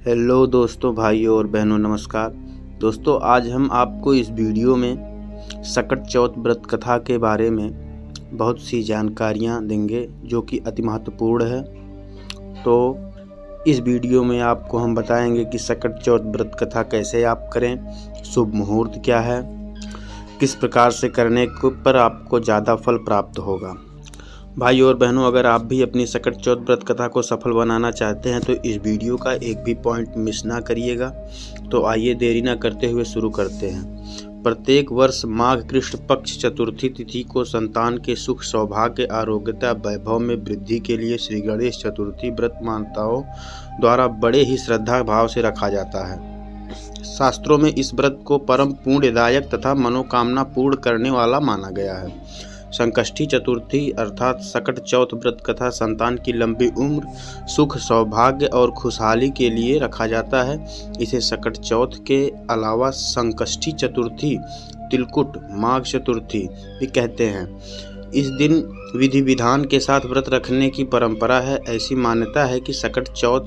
Hello दोस्तों, भाइयों और बहनों, नमस्कार। दोस्तों, आज हम आपको इस वीडियो में सकट चौथ व्रत कथा के बारे में बहुत सी जानकारियां देंगे जो कि अति महत्वपूर्ण है। तो इस वीडियो में आपको हम बताएंगे कि सकट चौथ व्रत कथा कैसे आप करें, शुभ मुहूर्त क्या है, किस प्रकार से करने पर आपको ज़्यादा फल प्राप्त होगा। भाइयों और बहनों, अगर आप भी अपनी सकट चौथ व्रत कथा को सफल बनाना चाहते हैं तो इस वीडियो का एक भी पॉइंट मिस ना करिएगा। तो आइए देरी ना करते हुए शुरू करते हैं। प्रत्येक वर्ष माघ कृष्ण पक्ष चतुर्थी तिथि को संतान के सुख, सौभाग्य, आरोग्यता, वैभव में वृद्धि के लिए श्री गणेश चतुर्थी व्रत माताओं द्वारा बड़े ही श्रद्धा भाव से रखा जाता है। शास्त्रों में इस व्रत को परम पुण्यदायक तथा मनोकामना पूर्ण करने वाला माना गया है। संकष्टी चतुर्थी अर्थात सकट चौथ व्रत कथा संतान की लंबी उम्र, सुख, सौभाग्य और खुशहाली के लिए रखा जाता है। इसे सकट चौथ के अलावा संकष्टी चतुर्थी, तिलकुट, माघ चतुर्थी भी कहते हैं। इस दिन विधि विधान के साथ व्रत रखने की परंपरा है। ऐसी मान्यता है कि सकट चौथ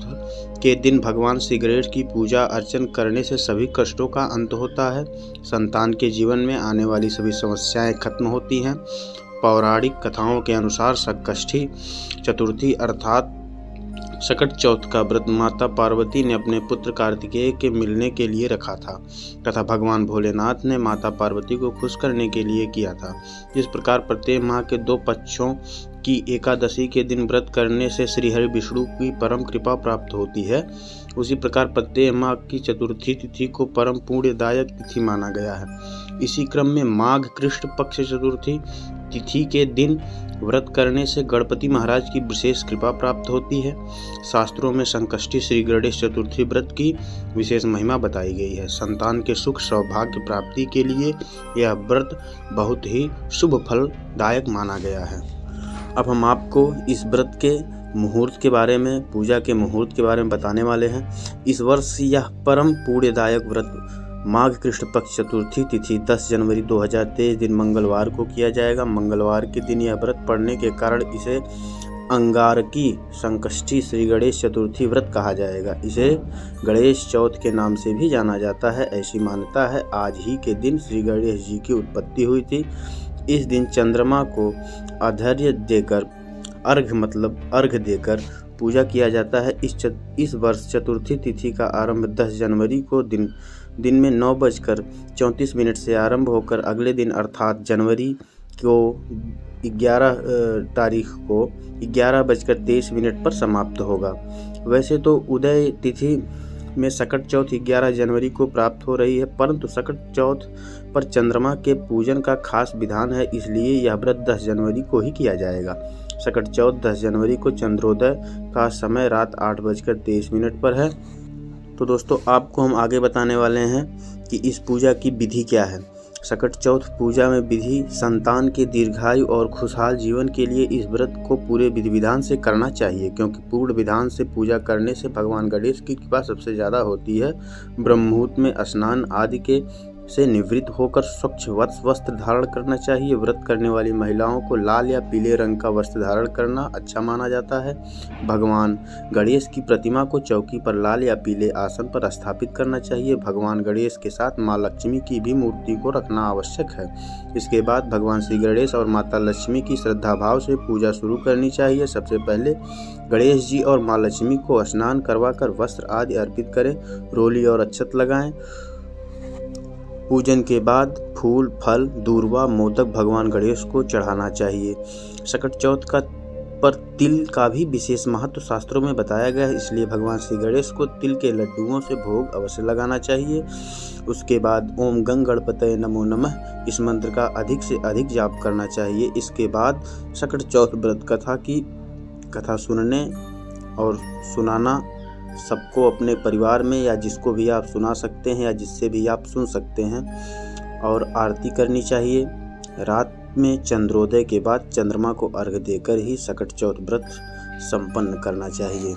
के दिन भगवान श्री गणेश की पूजा अर्चन करने से सभी कष्टों का अंत होता है, संतान के जीवन में आने वाली सभी समस्याएं खत्म होती हैं। पौराणिक कथाओं के अनुसार संकष्टी चतुर्थी अर्थात सकट चौथ का व्रत माता पार्वती ने अपने पुत्र कार्तिकेय के मिलने के लिए रखा था तथा भगवान भोलेनाथ ने माता पार्वती को खुश करने के लिए किया था। जिस प्रकार प्रत्येक माह के 2 पक्षों की एकादशी के दिन व्रत करने से श्रीहरि विष्णु की परम कृपा प्राप्त होती है, उसी प्रकार प्रत्येक माह की चतुर्थी तिथि को परम पुण्यदायक तिथि माना गया है। इसी क्रम में माघ कृष्ण पक्ष चतुर्थी तिथि के दिन व्रत करने से गणपति महाराज की विशेष कृपा प्राप्त होती है। शास्त्रों में संकष्टी श्री गणेश चतुर्थी व्रत की विशेष महिमा बताई गई है। संतान के सुख, सौभाग्य प्राप्ति के लिए यह व्रत बहुत ही शुभ फलदायक माना गया है। अब हम आपको इस व्रत के मुहूर्त के बारे में, पूजा के मुहूर्त के बारे में बताने वाले हैं। इस वर्ष यह परम पुण्यदायक व्रत माघ कृष्ण पक्ष चतुर्थी तिथि 10 जनवरी 2023 दिन मंगलवार को किया जाएगा। मंगलवार के दिन यह व्रत पड़ने के कारण इसे अंगारकी संकष्टी श्री गणेश चतुर्थी व्रत कहा जाएगा। इसे गणेश चौथ के नाम से भी जाना जाता है। ऐसी मान्यता है आज ही के दिन श्री गणेश जी की उत्पत्ति हुई थी। इस दिन चंद्रमा को अर्घ्य देकर अर्घ देकर पूजा किया जाता है। इस वर्ष चतुर्थी तिथि का आरंभ 10 जनवरी को दिन में 9:34 से आरंभ होकर अगले दिन अर्थात जनवरी को 11 तारीख को 11:23 पर समाप्त होगा। वैसे तो उदय तिथि में सकट चौथ 11 जनवरी को प्राप्त हो रही है, परंतु सकट चौथ पर चंद्रमा के पूजन का खास विधान है, इसलिए यह व्रत 10 जनवरी को ही किया जाएगा। सकट चौथ 10 जनवरी को चंद्रोदय का समय रात 8:23 पर है। तो दोस्तों, आपको हम आगे बताने वाले हैं कि इस पूजा की विधि क्या है। सकट चौथ पूजा में विधि संतान के दीर्घायु और खुशहाल जीवन के लिए इस व्रत को पूरे विधि विधान से करना चाहिए, क्योंकि पूर्ण विधान से पूजा करने से भगवान गणेश की कृपा सबसे ज़्यादा होती है। ब्रह्म मुहूर्त में स्नान आदि के से निवृत्त होकर स्वच्छ वस्त्र धारण करना चाहिए। व्रत करने वाली महिलाओं को लाल या पीले रंग का वस्त्र धारण करना अच्छा माना जाता है। भगवान गणेश की प्रतिमा को चौकी पर लाल या पीले आसन पर स्थापित करना चाहिए। भगवान गणेश के साथ माँ लक्ष्मी की भी मूर्ति को रखना आवश्यक है। इसके बाद भगवान श्री गणेश और माता लक्ष्मी की श्रद्धा भाव से पूजा शुरू करनी चाहिए। सबसे पहले गणेश जी और माँ लक्ष्मी को स्नान करवाकर वस्त्र आदि अर्पित करें, रोली और अक्षत लगाएं। पूजन के बाद फूल, फल, दूर्वा, मोदक भगवान गणेश को चढ़ाना चाहिए। सकट चौथ पर तिल का भी विशेष महत्व शास्त्रों में बताया गया है, इसलिए भगवान श्री गणेश को तिल के लड्डुओं से भोग अवश्य लगाना चाहिए। उसके बाद ओम गंग गणपतये नमो नमः इस मंत्र का अधिक से अधिक जाप करना चाहिए। इसके बाद सकट चौथ व्रत कथा की कथा सुनने और सुनाना सबको अपने परिवार में या जिसको भी आप सुना सकते हैं या जिससे भी आप सुन सकते हैं, और आरती करनी चाहिए। रात में चंद्रोदय के बाद चंद्रमा को अर्घ्य देकर ही सकट चौथ व्रत संपन्न करना चाहिए।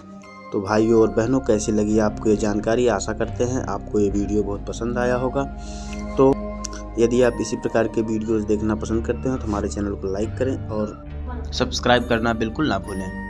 तो भाइयों और बहनों, कैसी लगी आपको ये जानकारी? आशा करते हैं आपको ये वीडियो बहुत पसंद आया होगा। तो यदि आप इसी प्रकार के वीडियोस देखना पसंद करते हैं तो हमारे चैनल को लाइक करें और सब्सक्राइब करना बिल्कुल ना भूलें।